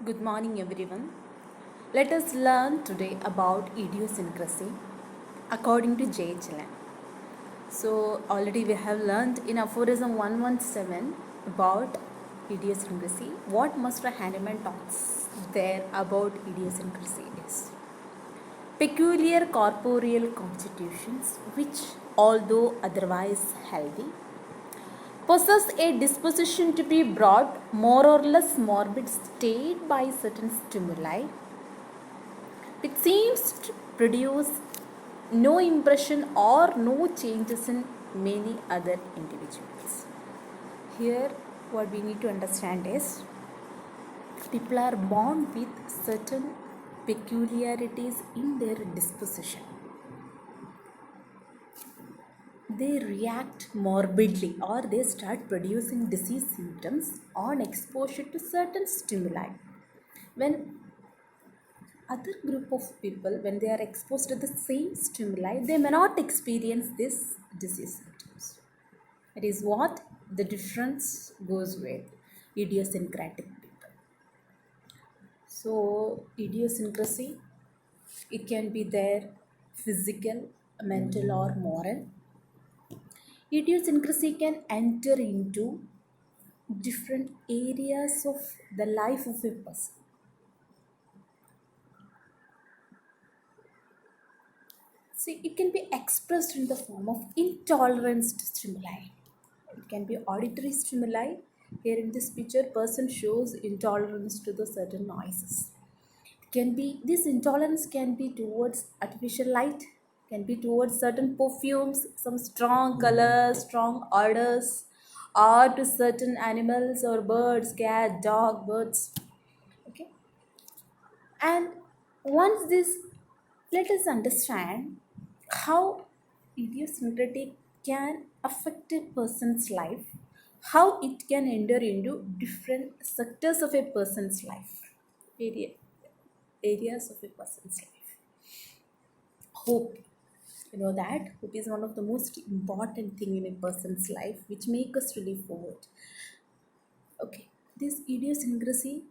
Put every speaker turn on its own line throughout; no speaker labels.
Good morning, everyone. Let us learn today about idiosyncrasy according to J. Gillen. So, already we have learned in aphorism 117 about idiosyncrasy. What Master Hahnemann talks there about idiosyncrasy is peculiar corporeal constitutions, which, although otherwise healthy, possess a disposition to be brought more or less morbid state by certain stimuli, which seems to produce no impression or no changes in many other individuals. Here, what we need to understand is people are born with certain peculiarities in their disposition. They react morbidly or they start producing disease symptoms on exposure to certain stimuli. When other group of people, when they are exposed to the same stimuli, they may not experience this disease symptoms. It is what the difference goes with idiosyncratic people. So idiosyncrasy, it can be there physical, mental or moral. Idiosyncrasy can enter into different areas of the life of a person. See, it can be expressed in the form of intolerance to stimuli. It can be auditory stimuli. Here in this picture, person shows intolerance to the certain noises. It can be this intolerance can be towards artificial light, can be towards certain perfumes, some strong colors, strong odors, or to certain animals or birds, cat, dog, birds. Okay, and once this, let us understand how idiosyncratic can affect a person's life, how it can enter into different sectors of a person's life, area, areas of a person's life. Hope, you know that hope is one of the most important thing in a person's life, which make us to live forward. Okay, this idiosyncrasy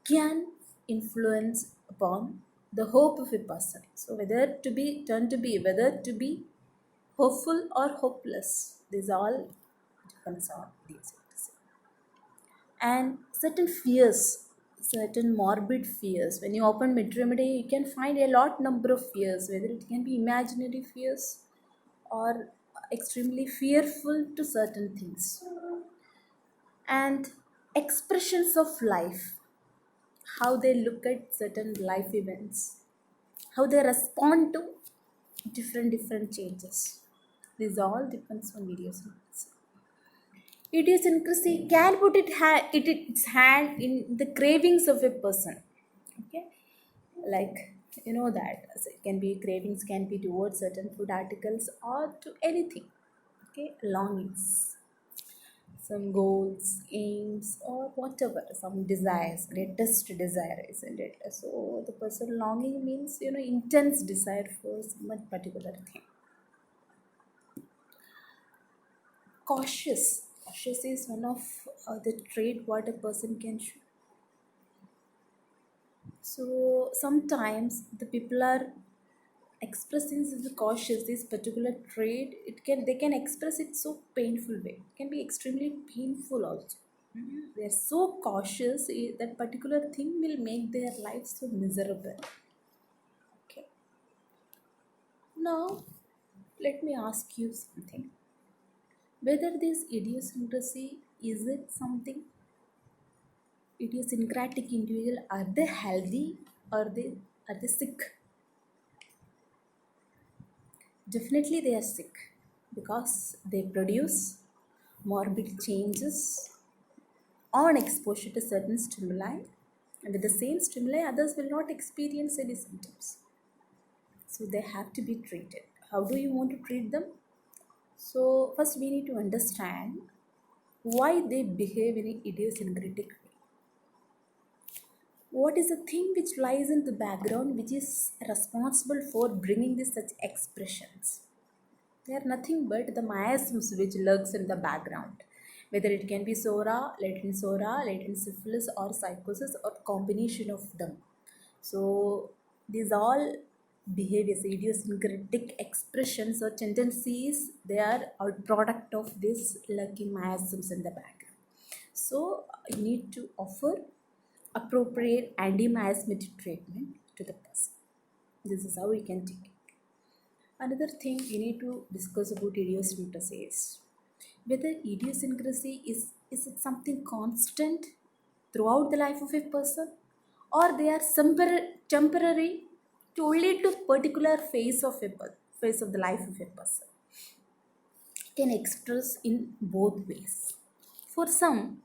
can influence upon the hope of a person. So whether to be hopeful or hopeless, this all depends on these things. And certain fears, certain morbid fears. When you open Metromedia, you can find a lot number of fears, whether it can be imaginary fears or extremely fearful to certain things. And expressions of life, how they look at certain life events, how they respond to different changes. This all depends on idiosyncrasy. Idiosyncrasy can put its hand in the cravings of a person. Okay, like you know that so it can be cravings can be towards certain food articles or to anything. Okay, longings, some goals, aims, or whatever, some desires, greatest desire, isn't it? So the person longing means intense desire for some particular thing. Cautious is one of the trait what a person can show. So sometimes the people are expressing the cautious this particular trait. It can they can express it so painful way. It can be extremely painful also. They are so cautious, that particular thing will make their life so miserable. Okay. Now, let me ask you something. Whether this idiosyncrasy, is it something idiosyncratic individual, are they healthy or are they sick? Definitely they are sick because they produce morbid changes on exposure to certain stimuli, and with the same stimuli others will not experience any symptoms. So they have to be treated. How do you want to treat them? So first we need to understand why they behave in an idiosyncratic way. What is the thing which lies in the background which is responsible for bringing these such expressions? They are nothing but the miasms which lurks in the background. whether it can be SORA, latent syphilis, or psychosis, or combination of them. So these all behaviors, idiosyncratic expressions or tendencies, they are a product of this lucky miasms in the background. So you need to offer appropriate anti-miasmatic treatment to the person. This is how we can take it. Another thing we need to discuss about idiosyncrasy is whether idiosyncrasy is it something constant throughout the life of a person, or they are temporary to only to particular phase of the life of a person. Can express in both ways. For some,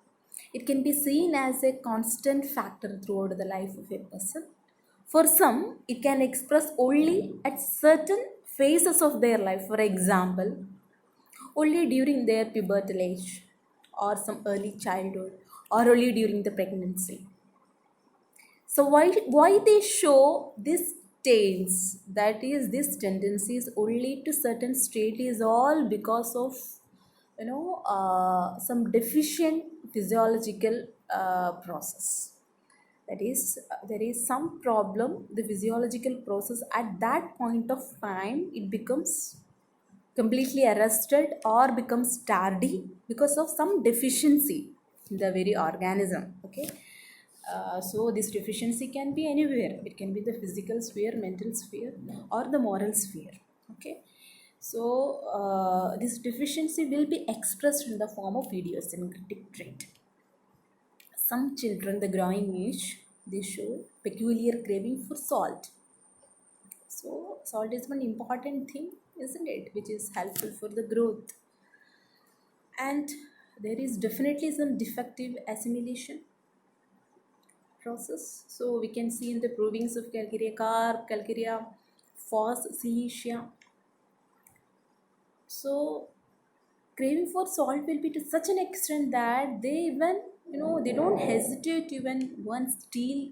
it can be seen as a constant factor throughout the life of a person. For some, it can express only at certain phases of their life. For example, only during their pubertal age, or some early childhood, or only during the pregnancy. So why they show this stains, that is this tendencies only to certain state, is all because of some deficient physiological process. That is, there is some problem, the physiological process at that point of time, it becomes completely arrested or becomes tardy because of some deficiency in the very organism. Okay. So this deficiency can be anywhere. It can be the physical sphere, mental sphere, or the moral sphere. Okay. So this deficiency will be expressed in the form of idiosyncratic trait. Some children, the growing age, they show peculiar craving for salt. So salt is one important thing, isn't it, which is helpful for the growth. And there is definitely some defective assimilation process. So we can see in the provings of calcarea carp, calcarea phos, silesia. So craving for salt will be to such an extent that they even, they don't hesitate to even once steal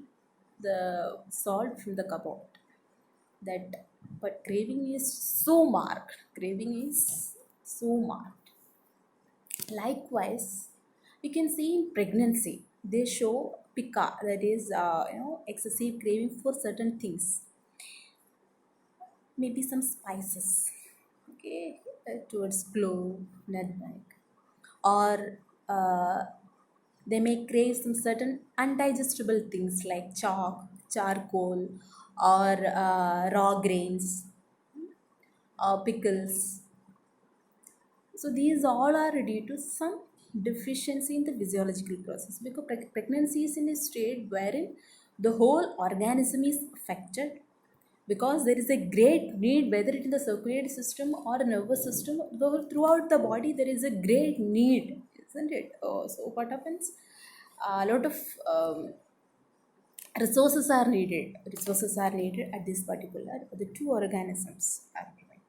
the salt from the cupboard. That, but craving is so marked. Craving is so marked. Likewise, we can see in pregnancy, they show pica, that is, excessive craving for certain things, maybe some spices, okay, towards clove, nutmeg, or they may crave some certain undigestible things like chalk, charcoal, or raw grains, or pickles. So these all are due to some deficiency in the physiological process, because pregnancy is in a state wherein the whole organism is affected, because there is a great need, whether it is the circulatory system or nervous system, though throughout the body there is a great need, isn't it? So what happens? A lot of resources are needed at this particular, the two organisms are given.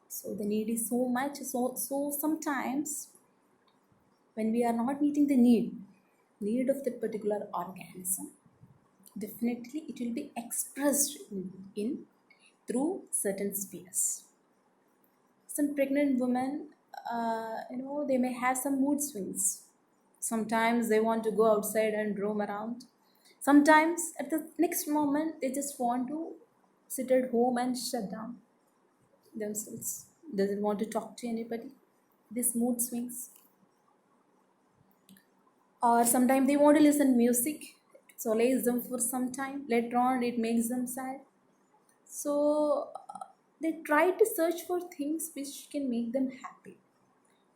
So the need is so much. So sometimes when we are not meeting the need of that particular organism, definitely it will be expressed in through certain spheres. Some pregnant women, they may have some mood swings. Sometimes they want to go outside and roam around. Sometimes at the next moment they just want to sit at home and shut down themselves. Doesn't want to talk to anybody. This mood swings. Or sometimes they want to listen music. It solaces them for some time. Later on it makes them sad. So they try to search for things which can make them happy.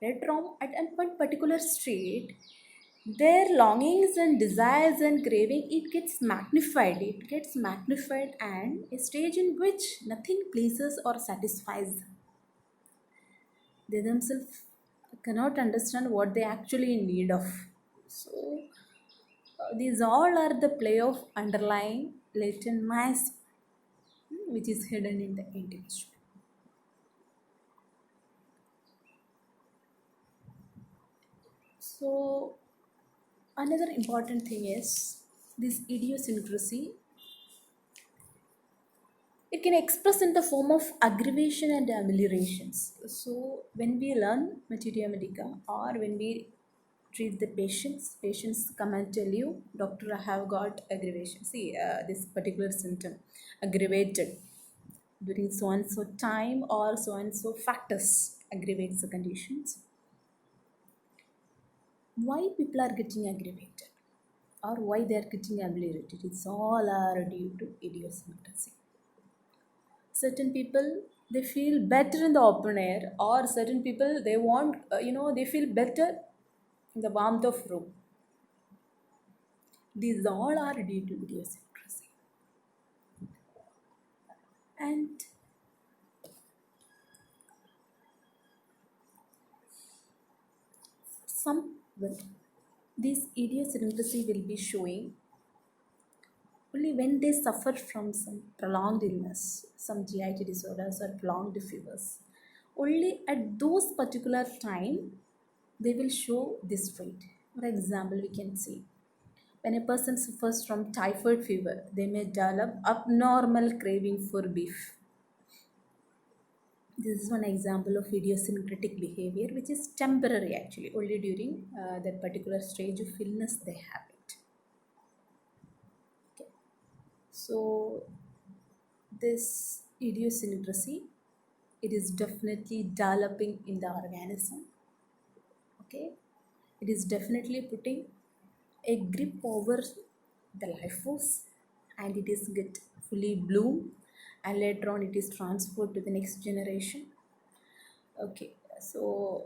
Later on, at one particular state, their longings and desires and craving, it gets magnified. It gets magnified, and a stage in which nothing pleases or satisfies them. They themselves cannot understand what they actually in need of. So these all are the play of underlying latent mass, which is hidden in the individual. So another important thing is this idiosyncrasy. It can express in the form of aggravation and ameliorations. So when we learn materia medica, or when we treat the patients. Patients come and tell you, doctor, I have got aggravation. See, this particular symptom aggravated during so and so time or so and so factors aggravates the conditions. Why people are getting aggravated or why they are getting ameliorated? It's all are due to idiosyncrasy. Certain people they feel better in the open air, or certain people they want they feel better in the warmth of room. These all are due to idiosyncrasy. And some well, this idiosyncrasy will be showing only when they suffer from some prolonged illness, some GIT disorders or prolonged fevers. Only at those particular time they will show this trait. For example, we can see when a person suffers from typhoid fever, they may develop abnormal craving for beef. This is one example of idiosyncratic behavior, which is temporary actually, only during that particular stage of illness they have it. Okay. So, this idiosyncrasy, it is definitely developing in the organism. Okay, it is definitely putting a grip over the life force, and it is get fully bloom, and later on it is transferred to the next generation. Okay, so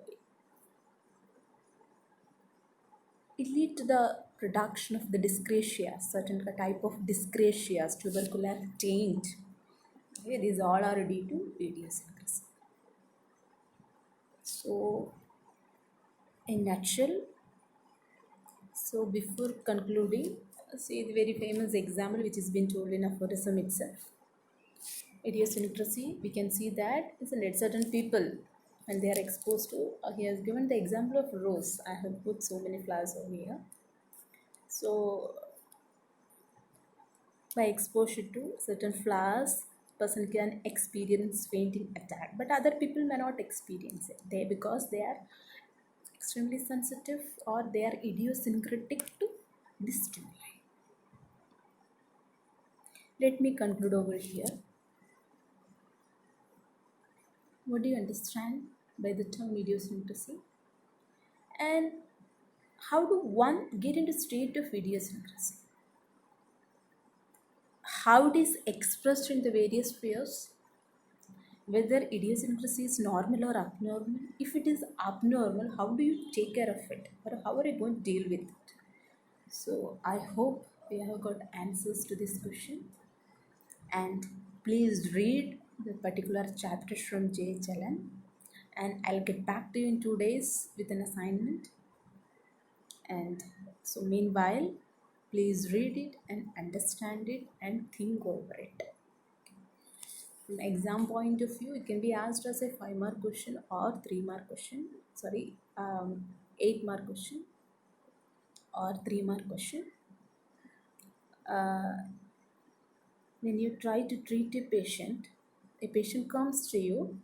it lead to the production of the dyscrasia, certain type of dyscrasias, tubercular taint. Okay, these all are due to idiosyncrasy. So, in nutshell, so before concluding, see the very famous example which has been told in aphorism itself. Idiosyncrasy, we can see that isn't it? Certain people, when they are exposed to, he has given the example of rose. I have put so many flowers over here. So, by exposure to certain flowers, person can experience fainting attack, but other people may not experience it. They because they are extremely sensitive or they are idiosyncratic to this stimuli. Let me conclude over here. What do you understand by the term idiosyncrasy? And how do one get into state of idiosyncrasy? How it is expressed in the various spheres? Whether idiosyncrasy is normal or abnormal. If it is abnormal, how do you take care of it? Or how are you going to deal with it? So I hope we have got answers to this question. And please read the particular chapters from J. Jalan. And I'll get back to you in 2 days with an assignment. And so meanwhile, please read it and understand it and think over it. From exam point of view, it can be asked as a 5-mark question or 3-mark question. Sorry, 8-mark question or 3-mark question. When you try to treat a patient comes to you,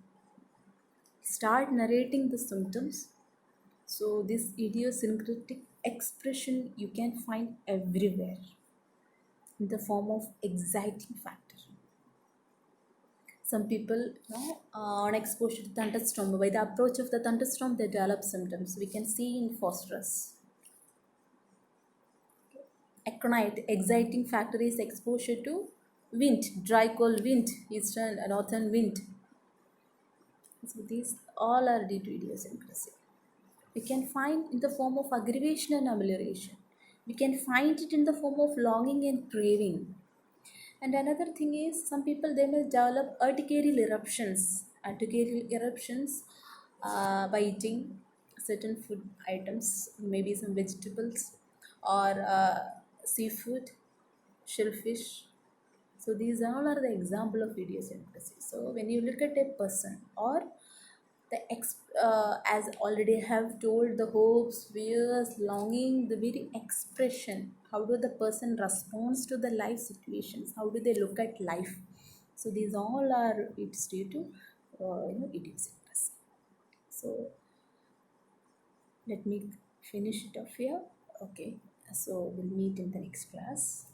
start narrating the symptoms. So this idiosyncratic expression you can find everywhere in the form of exciting factor. Some people, on exposure to thunderstorm, by the approach of the thunderstorm, they develop symptoms. We can see in phosphorus. Aconite, exciting factor is exposure to wind, dry cold wind, eastern and northern wind. So these all are due to idiosyncrasy. We can find in the form of aggravation and amelioration. We can find it in the form of longing and craving. And another thing is, some people they may develop urticarial eruptions. Urticarial eruptions by eating certain food items, maybe some vegetables or seafood, shellfish. So these all are the example of idiosyncrasy. So when you look at a person or as already have told, the hopes, fears, longing, the very expression, how do the person responds to the life situations, how do they look at life? So these all are it's due to idiosyncrasy. So let me finish it off here. Okay, so we'll meet in the next class.